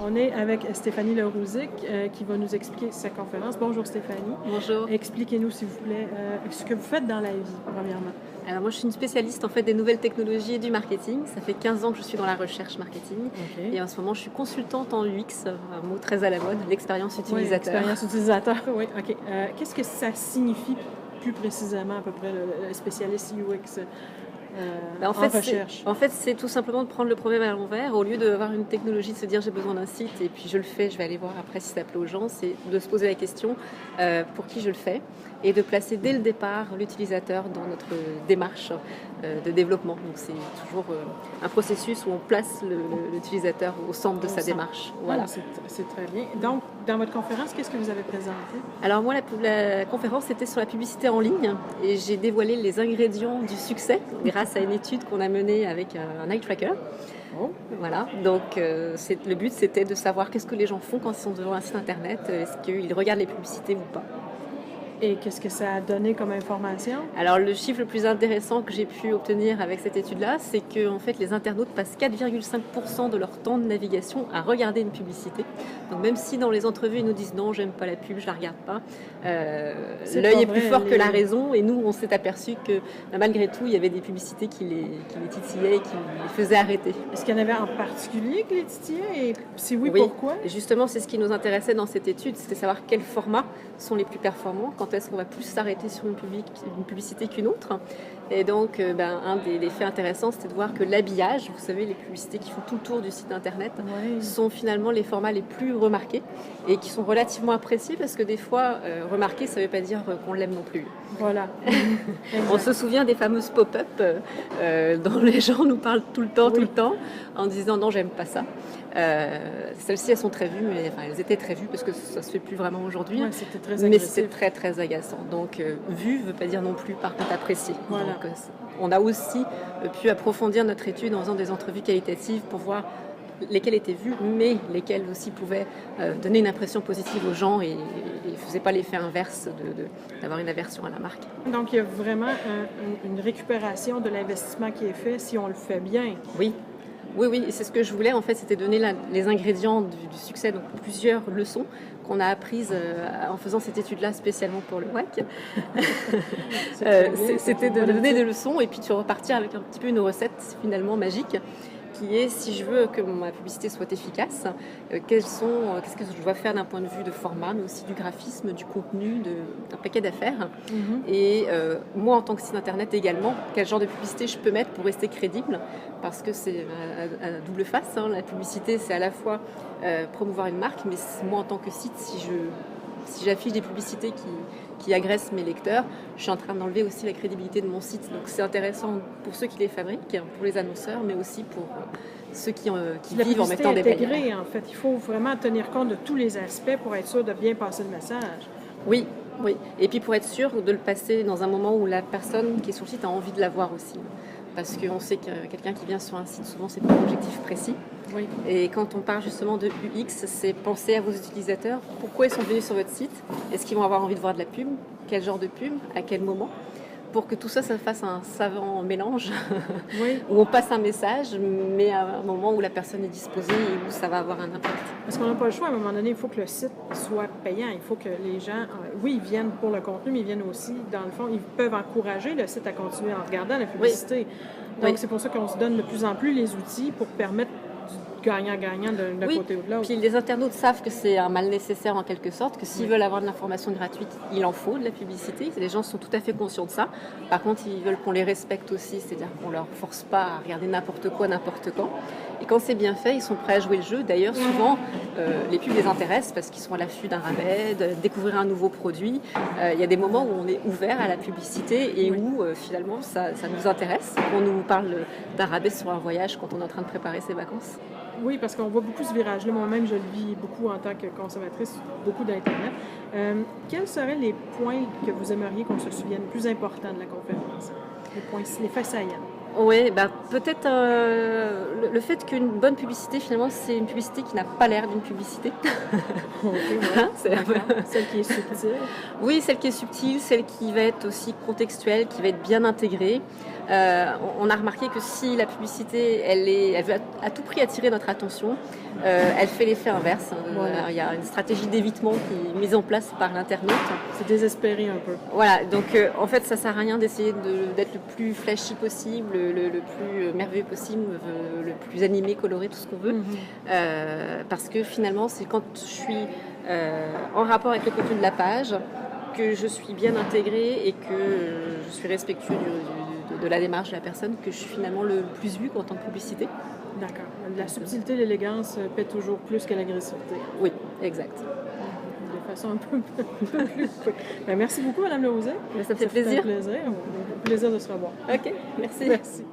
On est avec Stéphanie Lerouzic qui va nous expliquer sa conférence. Bonjour Stéphanie. Bonjour. Expliquez-nous s'il vous plaît ce que vous faites dans la vie, premièrement. Alors moi je suis une spécialiste en fait des nouvelles technologies et du marketing. Ça fait 15 ans que je suis dans la recherche marketing. Et en ce moment je suis consultante en UX, un mot très à la mode, l'expérience utilisateur. Oui, l'expérience utilisateur, oui. OK. Qu'est-ce que ça signifie plus précisément à peu près le spécialiste UX en recherche? En fait, c'est tout simplement de prendre le problème à l'envers. Au lieu d'avoir une technologie, de se dire j'ai besoin d'un site et puis je le fais, je vais aller voir après si ça plaît aux gens, c'est de se poser la question pour qui je le fais et de placer dès le départ l'utilisateur dans notre démarche de développement. Donc c'est toujours un processus où on place l'utilisateur au centre de sa démarche. Voilà. C'est très bien. Donc, dans votre conférence, qu'est-ce que vous avez présenté? Alors moi, la conférence était sur la publicité en ligne et j'ai dévoilé les ingrédients du succès grâce à une étude qu'on a menée avec un eye tracker. Oh. Voilà, donc le but c'était de savoir qu'est-ce que les gens font quand ils sont devant un site internet, est-ce qu'ils regardent les publicités ou pas. Et qu'est-ce que ça a donné comme information? Alors le chiffre le plus intéressant que j'ai pu obtenir avec cette étude-là, c'est que en fait, les internautes passent 4,5% de leur temps de navigation à regarder une publicité. Donc même si dans les entrevues ils nous disent non, j'aime pas la pub, je la regarde pas, l'œil est plus fort que la raison. Et nous, on s'est aperçu que malgré tout, il y avait des publicités qui les titillaient et qui les faisaient arrêter. Est-ce qu'il y en avait en particulier qui les titillaient? Et si oui, pourquoi? Et justement, c'est ce qui nous intéressait dans cette étude, c'était savoir quels formats sont les plus performants, quand est-ce qu'on va plus s'arrêter sur une publicité qu'une autre. Et donc, un des faits intéressants, c'était de voir que l'habillage, vous savez, les publicités qui font tout le tour du site internet, sont finalement les formats les plus remarqués et qui sont relativement appréciés parce que des fois, remarquer, ça ne veut pas dire qu'on l'aime non plus. Voilà. On se souvient des fameuses pop-up dont les gens nous parlent tout le temps, en disant non, j'aime pas ça. Celles-ci, elles sont très vues, mais elles étaient très vues parce que ça se fait plus vraiment aujourd'hui. Ouais, c'était très mais c'est très très agaçant. Donc vu ne veut pas dire non plus par contre apprécié. Voilà. Donc, on a aussi pu approfondir notre étude en faisant des entrevues qualitatives pour voir lesquelles étaient vues, mais lesquelles aussi pouvaient donner une impression positive aux gens et ne faisaient pas l'effet inverse d'avoir une aversion à la marque. Donc il y a vraiment une récupération de l'investissement qui est fait si on le fait bien. Oui, et c'est ce que je voulais, en fait, c'était donner les ingrédients du succès, donc plusieurs leçons qu'on a apprises en faisant cette étude-là spécialement pour le WAC. C'était de donner des leçons et puis de repartir avec un petit peu une recette finalement magique qui est, si je veux que ma publicité soit efficace, qu'est-ce que je dois faire d'un point de vue de format, mais aussi du graphisme, du contenu, d'un paquet d'affaires. Et moi, en tant que site internet également, quel genre de publicité je peux mettre pour rester crédible, parce que c'est à double face. La publicité, c'est à la fois promouvoir une marque, mais moi, en tant que site, si j'affiche des publicités qui agressent mes lecteurs, je suis en train d'enlever aussi la crédibilité de mon site. Donc c'est intéressant pour ceux qui les fabriquent, pour les annonceurs, mais aussi pour ceux qui vivent en mettant des bannières. En fait, il faut vraiment tenir compte de tous les aspects pour être sûr de bien passer le message. Oui. Et puis pour être sûr de le passer dans un moment où la personne qui est sur le site a envie de la voir aussi. Parce qu'on sait que quelqu'un qui vient sur un site, souvent c'est pour un objectif précis. Oui. Et quand on parle justement de UX, c'est penser à vos utilisateurs. Pourquoi ils sont venus sur votre site? Est-ce qu'ils vont avoir envie de voir de la pub? Quel genre de pub? À quel moment? Pour que tout ça fasse un savant mélange où on passe un message, mais à un moment où la personne est disposée et où ça va avoir un impact. Parce qu'on n'a pas le choix, à un moment donné, il faut que le site soit payant. Il faut que les gens, ils viennent pour le contenu, mais ils viennent aussi, dans le fond, ils peuvent encourager le site à continuer en regardant la publicité. Donc, c'est pour ça qu'on se donne de plus en plus les outils pour permettre du gagnant-gagnant d'un côté ou de l'autre. Puis les internautes savent que c'est un mal nécessaire en quelque sorte, que s'ils veulent avoir de l'information gratuite, il en faut de la publicité. Les gens sont tout à fait conscients de ça. Par contre, ils veulent qu'on les respecte aussi, c'est-à-dire qu'on ne leur force pas à regarder n'importe quoi, n'importe quand. Et quand c'est bien fait, ils sont prêts à jouer le jeu. D'ailleurs, souvent, les pubs les intéressent parce qu'ils sont à l'affût d'un rabais, de découvrir un nouveau produit. Il y a des moments où on est ouvert à la publicité et où finalement ça nous intéresse. On nous parle d'un rabais sur un voyage quand on est en train de préparer ses vacances. Oui, parce qu'on voit beaucoup ce virage-là. Moi-même, je le vis beaucoup en tant que consommatrice, beaucoup d'Internet. Quels seraient les points que vous aimeriez qu'on se souvienne plus importants de la conférence? Les faits saillants. Oui, bah, peut-être le fait qu'une bonne publicité, finalement, c'est une publicité qui n'a pas l'air d'une publicité. Ok, ouais. D'accord. Celle qui est subtile. Oui, celle qui est subtile, celle qui va être aussi contextuelle, qui va être bien intégrée. On a remarqué que si la publicité, elle veut à tout prix attirer notre attention, elle fait l'effet inverse. Voilà. Il y a une stratégie d'évitement qui est mise en place par l'internaute. C'est désespéré un peu. Voilà, donc en fait, ça sert à rien d'essayer d'être le plus flashy possible, le plus merveilleux possible, le plus animé, coloré, tout ce qu'on veut. Parce que finalement, c'est quand je suis en rapport avec le contenu de la page que je suis bien intégrée et que je suis respectueux de la démarche de la personne, que je suis finalement le plus vue en tant que publicité. D'accord. La subtilité, l'élégance paie toujours plus que l'agressivité. Oui, exact. De façon un peu plus... Ben, merci beaucoup, Madame Lehauset. Ça me fait Ça fait plaisir. un plaisir. Un plaisir de se revoir. Ok, merci. Merci.